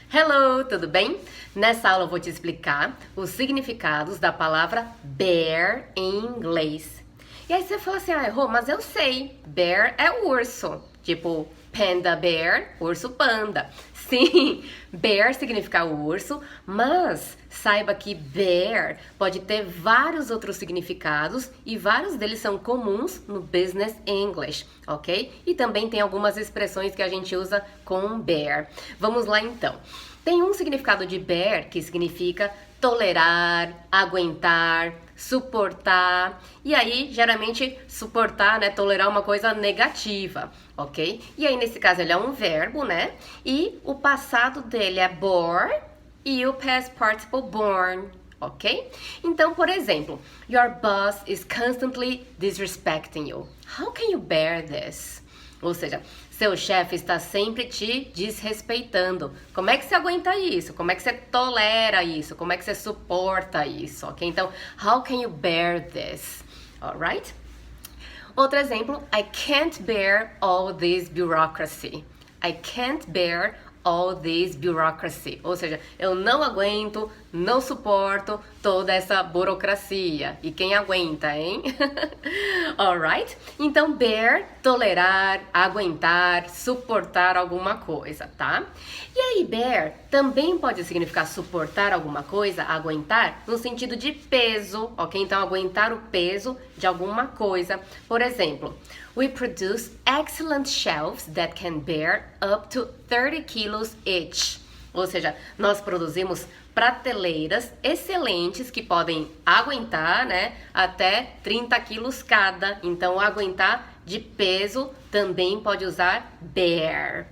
Hello, tudo bem? Nessa aula eu vou te explicar os significados da palavra bear em inglês. E aí você fala assim, Rô, mas eu sei, bear é urso, tipo panda bear, urso panda. Sim, bear significa urso, mas saiba que bear pode ter vários outros significados e vários deles são comuns no business English, ok? E também tem algumas expressões que a gente usa com bear. Vamos lá então. Tem um significado de bear que significa tolerar, aguentar, suportar. E aí, geralmente, suportar, né, tolerar uma coisa negativa, ok? E aí, nesse caso, ele é um verbo, né? E o passado dele é bore e o past participle born, ok? Então, por exemplo, your boss is constantly disrespecting you. How can you bear this? Ou seja, seu chefe está sempre te desrespeitando. Como é que você aguenta isso? Como é que você tolera isso? Como é que você suporta isso? Ok? Então, how can you bear this? Alright? Outro exemplo, I can't bear all this bureaucracy. I can't bear all this bureaucracy. Ou seja, eu não aguento, não suporto toda essa burocracia. E quem aguenta, hein? Alright? Então, bear, tolerar, aguentar, suportar alguma coisa, tá? E aí, bear também pode significar suportar alguma coisa, aguentar, no sentido de peso, ok? Então, aguentar o peso de alguma coisa. Por exemplo, we produce excellent shelves that can bear up to 30 kilos each. Ou seja, nós produzimos prateleiras excelentes que podem aguentar, né, até 30 quilos cada. Então, aguentar de peso também pode usar bear.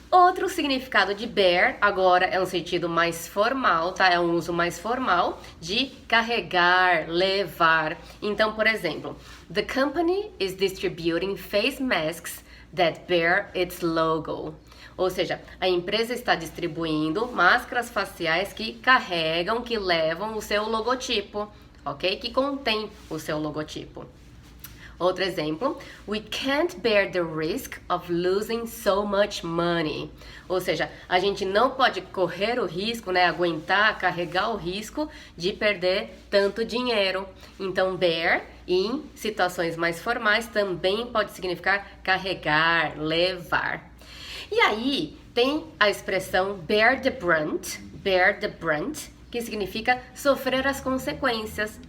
Outro significado de bear, agora é um sentido mais formal, tá? É um uso mais formal de carregar, levar. Então, por exemplo, the company is distributing face masks that bear its logo. Ou seja, a empresa está distribuindo máscaras faciais que carregam, que levam o seu logotipo, ok? Que contém o seu logotipo. Outro exemplo, we can't bear the risk of losing so much money. Ou seja, a gente não pode correr o risco, né, aguentar, carregar o risco de perder tanto dinheiro. Então, bear, em situações mais formais, também pode significar carregar, levar. E aí, tem a expressão bear the brunt, que significa sofrer as consequências.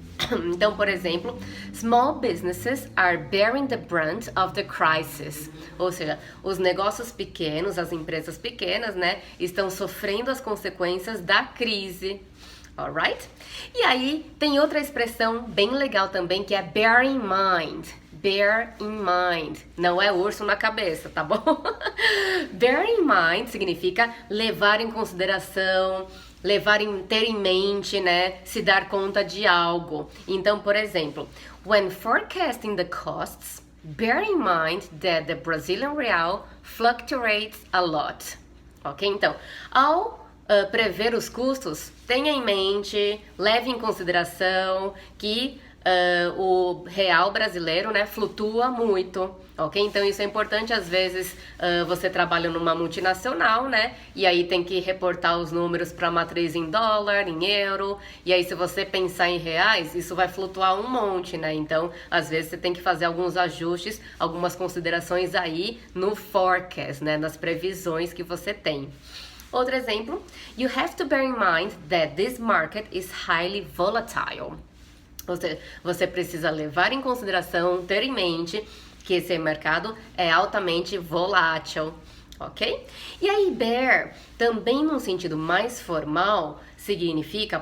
Então, por exemplo, small businesses are bearing the brunt of the crisis. Ou seja, os negócios pequenos, as empresas pequenas, né, estão sofrendo as consequências da crise. Alright? E aí, tem outra expressão bem legal também, que é bear in mind. Bear in mind. Não é urso na cabeça, tá bom? Bear in mind significa levar em consideração, ter em mente, né? Se dar conta de algo. Então, por exemplo, when forecasting the costs, bear in mind that the Brazilian real fluctuates a lot. Ok? Então, ao prever os custos, tenha em mente, leve em consideração que o real brasileiro, né, flutua muito, ok? Então isso é importante, às vezes você trabalha numa multinacional, né, e aí tem que reportar os números para a matriz em dólar, em euro, e aí se você pensar em reais, isso vai flutuar um monte, né, então às vezes você tem que fazer alguns ajustes, algumas considerações aí no forecast, né, nas previsões que você tem. Outro exemplo, you have to bear in mind that this market is highly volatile. Ou seja, você precisa levar em consideração, ter em mente que esse mercado é altamente volátil, ok? E aí, bear, também num sentido mais formal,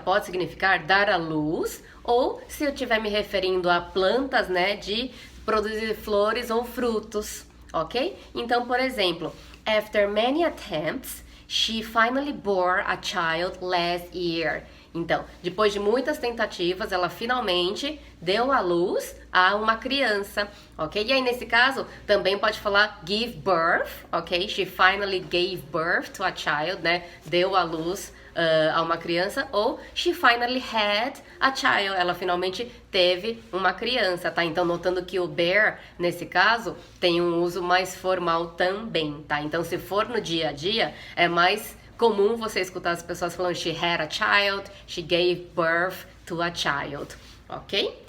pode significar dar à luz, ou se eu estiver me referindo a plantas, né, de produzir flores ou frutos, ok? Então, por exemplo, after many attempts, she finally bore a child last year. Então, depois de muitas tentativas, ela finalmente deu à luz a uma criança, ok? E aí, nesse caso, também pode falar give birth, ok? She finally gave birth to a child, né? Deu à luz a uma criança. Ou she finally had a child. Ela finalmente teve uma criança, tá? Então, notando que o bear, nesse caso, tem um uso mais formal também, tá? Então, se for no dia a dia, é mais comum você escutar as pessoas falando she had a child, she gave birth to a child, ok?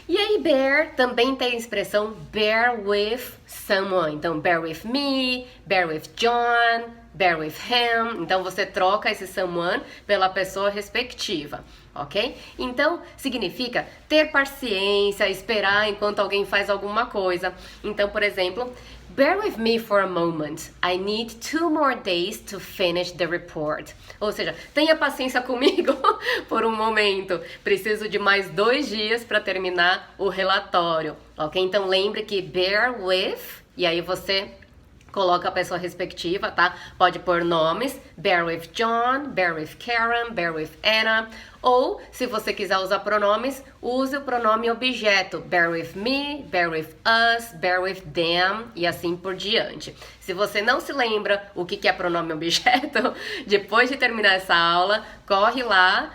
E aí, bear também tem a expressão bear with someone. Então, bear with me, bear with John, bear with him. Então, você troca esse someone pela pessoa respectiva, ok? Então, significa ter paciência, esperar enquanto alguém faz alguma coisa. Então, por exemplo, bear with me for a moment. I need 2 more days to finish the report. Ou seja, tenha paciência comigo por um momento. Preciso de mais 2 dias para terminar o relatório, ok? Então lembre que bear with, e aí você coloca a pessoa respectiva, tá? Pode pôr nomes, bear with John, bear with Karen, bear with Anna. Ou, se você quiser usar pronomes, use o pronome objeto. Bear with me, bear with us, bear with them e assim por diante. Se você não se lembra o que é pronome objeto, depois de terminar essa aula, corre lá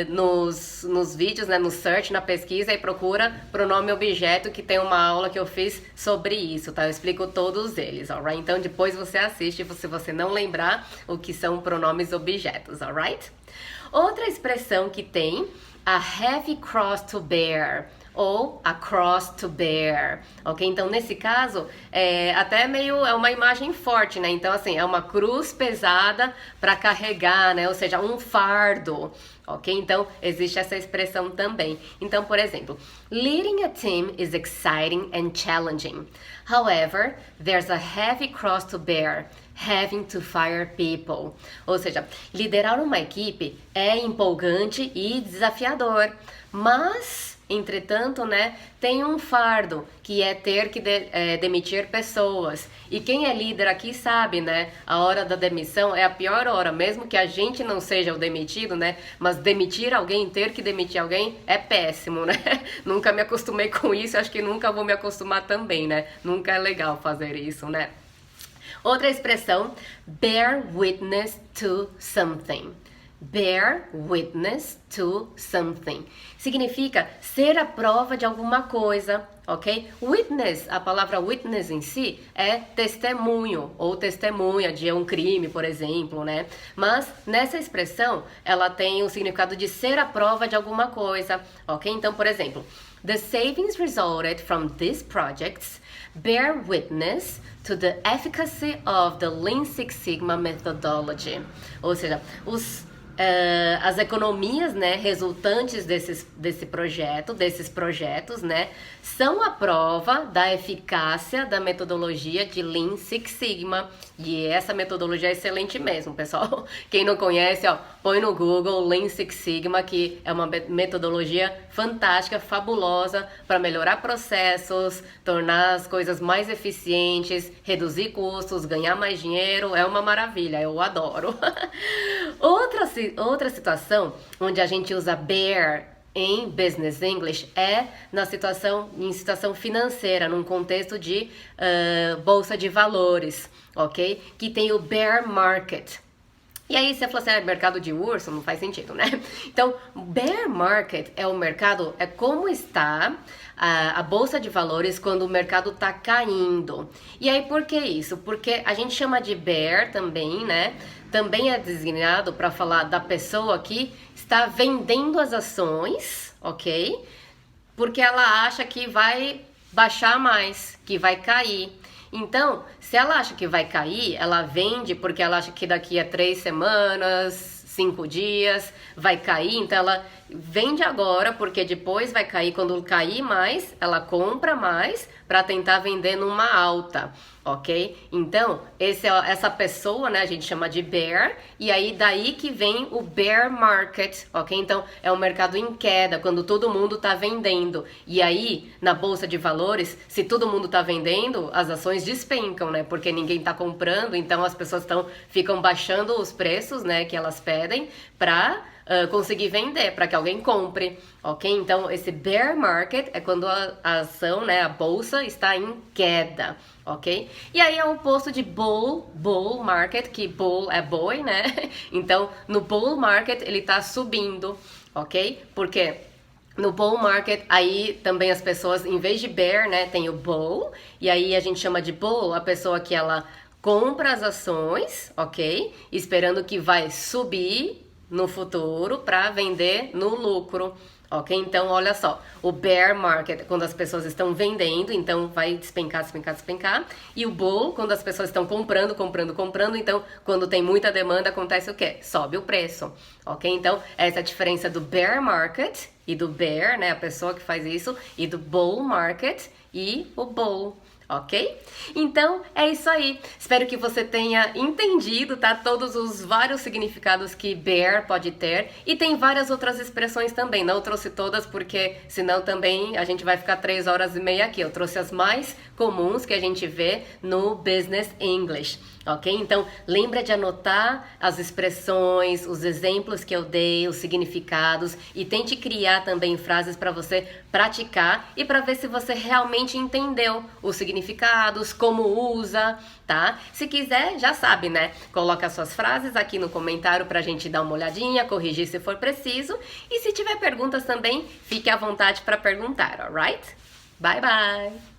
nos vídeos, né, no search, na pesquisa e procura pronome objeto, que tem uma aula que eu fiz sobre isso, tá? Eu explico todos eles, alright? Então depois você assiste se você não lembrar o que são pronomes objetos, alright? Outra expressão que tem, a heavy cross to bear, ou a cross to bear, ok? Então, nesse caso, até meio, é uma imagem forte, né? Então, assim, é uma cruz pesada para carregar, né? Ou seja, um fardo, ok? Então, existe essa expressão também. Então, por exemplo, leading a team is exciting and challenging. However, there's a heavy cross to bear, having to fire people. Ou seja, liderar uma equipe é empolgante e desafiador, mas, entretanto, né, tem um fardo que é ter que demitir pessoas. E quem é líder aqui sabe, né, a hora da demissão é a pior hora, mesmo que a gente não seja o demitido, né, mas demitir alguém, ter que demitir alguém é péssimo, né? Nunca me acostumei com isso, acho que nunca vou me acostumar também, né? Nunca é legal fazer isso, né? Outra expressão, bear witness to something. Bear witness to something. Significa ser a prova de alguma coisa, ok? Witness, a palavra witness em si é testemunho ou testemunha de um crime, por exemplo, né? Mas nessa expressão, ela tem o significado de ser a prova de alguma coisa, ok? Então, por exemplo, the savings resulted from these projects bear witness to the efficacy of the Lean Six Sigma methodology. Ou seja, as economias, né, resultantes desses projetos, né, são a prova da eficácia da metodologia de Lean Six Sigma. E essa metodologia é excelente mesmo, pessoal. Quem não conhece, ó, põe no Google Lean Six Sigma, que é uma metodologia fantástica, fabulosa para melhorar processos, tornar as coisas mais eficientes, reduzir custos, ganhar mais dinheiro. É uma maravilha, eu adoro. Outra situação onde a gente usa bear em Business English é em situação financeira, num contexto de bolsa de valores, ok? Que tem o bear market. E aí você falou assim, mercado de urso, não faz sentido, né? Então, bear market é o mercado, é como está a bolsa de valores quando o mercado está caindo. E aí, por que isso? Porque a gente chama de bear também, né? Também é designado para falar da pessoa que está vendendo as ações, ok? Porque ela acha que vai baixar mais, que vai cair. Então, se ela acha que vai cair, ela vende porque ela acha que daqui a 3 semanas, 5 dias, vai cair. Então, ela vende agora porque depois vai cair. Quando cair mais, ela compra mais para tentar vender numa alta, ok? Então, essa pessoa, né, a gente chama de bear, e aí daí que vem o bear market, ok? Então, é um mercado em queda, quando todo mundo tá vendendo. E aí, na bolsa de valores, se todo mundo tá vendendo, as ações despencam, né? Porque ninguém tá comprando, então as pessoas ficam baixando os preços, né, que elas pedem para conseguir vender, para que alguém compre, ok? Então, esse bear market é quando a ação, né, a bolsa está em queda, ok? E aí é o oposto de bull market, que bull é boi, né? Então, no bull market ele tá subindo, ok? Porque no bull market, aí também as pessoas, em vez de bear, né, tem o bull, e aí a gente chama de bull a pessoa que ela compra as ações, ok? Esperando que vai subir no futuro para vender no lucro. Ok? Então, olha só, o bear market, quando as pessoas estão vendendo, então vai despencar, despencar, despencar. E o bull, quando as pessoas estão comprando, comprando, comprando, então quando tem muita demanda, acontece o quê? Sobe o preço. Ok? Então, essa é a diferença do bear market e do bear, né? A pessoa que faz isso, e do bull market e o bull. Ok? Então é isso aí. Espero que você tenha entendido, tá? Todos os vários significados que bear pode ter. E tem várias outras expressões também. Não trouxe todas porque senão também a gente vai ficar 3 horas e meia aqui. Eu trouxe as mais comuns que a gente vê no Business English. Ok? Então lembra de anotar as expressões, os exemplos que eu dei, os significados e tente criar também frases para você praticar e para ver se você realmente entendeu os significados, como usa, tá? Se quiser, já sabe, né? Coloca suas frases aqui no comentário pra gente dar uma olhadinha, corrigir se for preciso. E se tiver perguntas também, fique à vontade para perguntar, alright? Bye, bye!